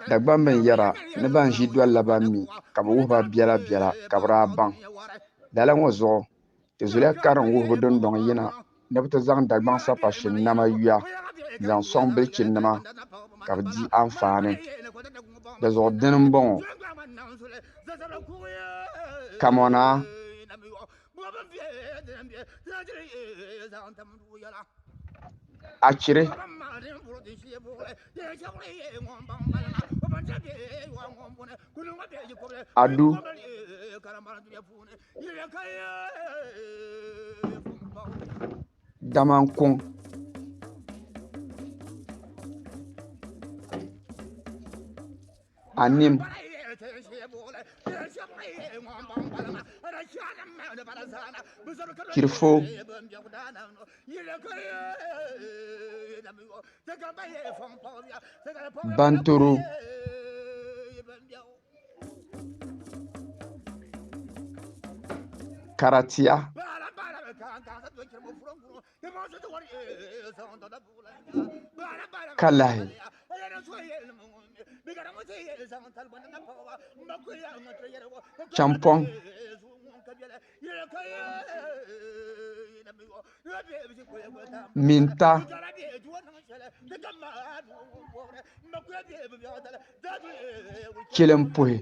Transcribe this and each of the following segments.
Dagban ben yara ne ban zi dɔlla ban mi ka bi wuhiba biɛla biɛla ka bi daa baŋ dala ŋɔ zuɣu ti zuliya karim wuhibu dundɔŋ yina ni bi ti zaŋ dagbaŋ sapashini nama yuya n-zaŋ sɔŋ bilichinnima ka bi di anfaani di zuɣu dini m-bɔŋɔ kamona achiri adu damankuŋ anim kirifo bantoro karatia kalahi champɔŋ minta chilimpuhi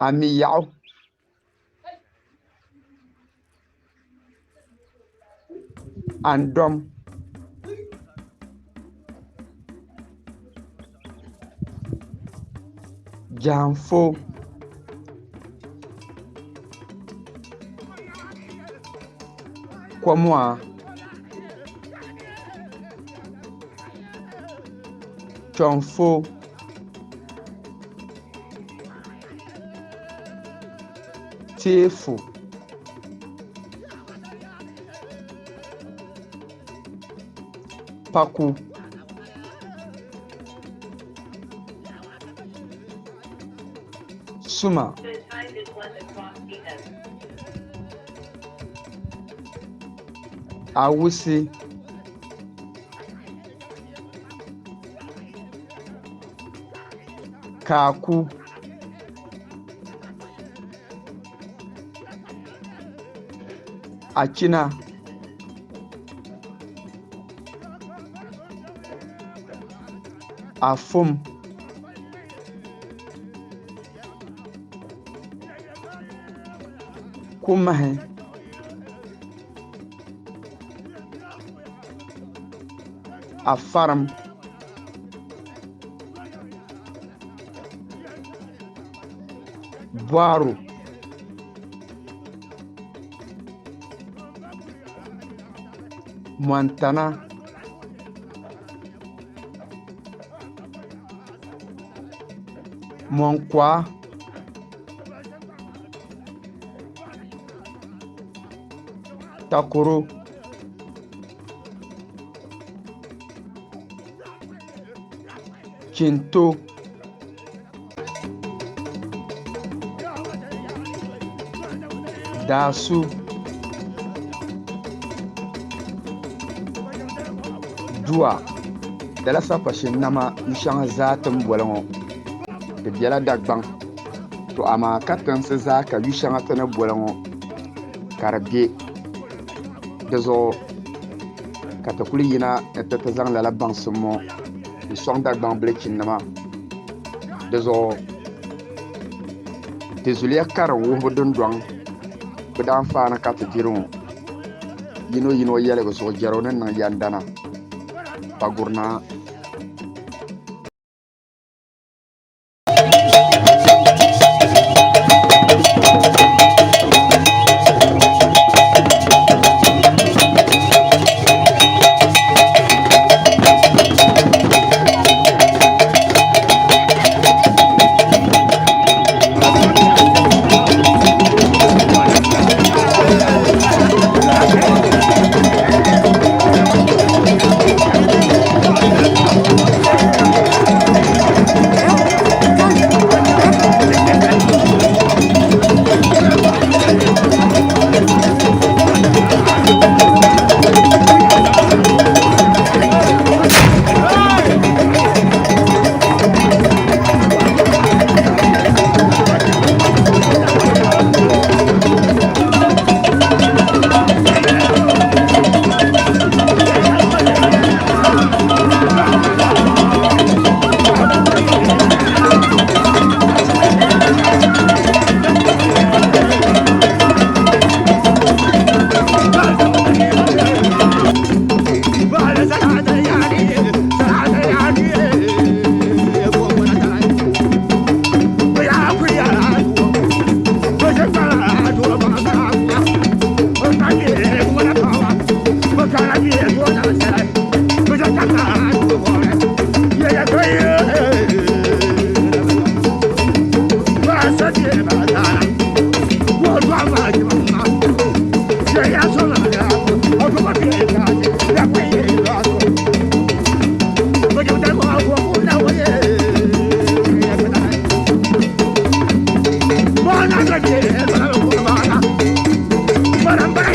amiyaɣu andɔm janfo kɔmɔa chɔnfo teefu paku suma awusi kaaku achina afum kumahi afarim bɔɣiru mɔntana mɔnkɔa takoro chinto daasu dua dala sapashini nama n-shɛŋa zaa tin bɔli ŋɔ di bela Dagbaŋ to amaa ka tinsi zaa ka yu shɛŋa ti ni bɔli ŋɔ ka di be di zuɣu ka ti kuli yina ni ti zaŋ lala baŋsim ŋɔ n-sɔŋ Dagbaŋ bilichinnima di zuɣu ti zuliya karim wuhibu dundɔŋ bɛ daanfaani ka ti diri ŋɔ yino yino yɛligi zuɣu jɛro ni niŋ yɛndana pagurina Barambara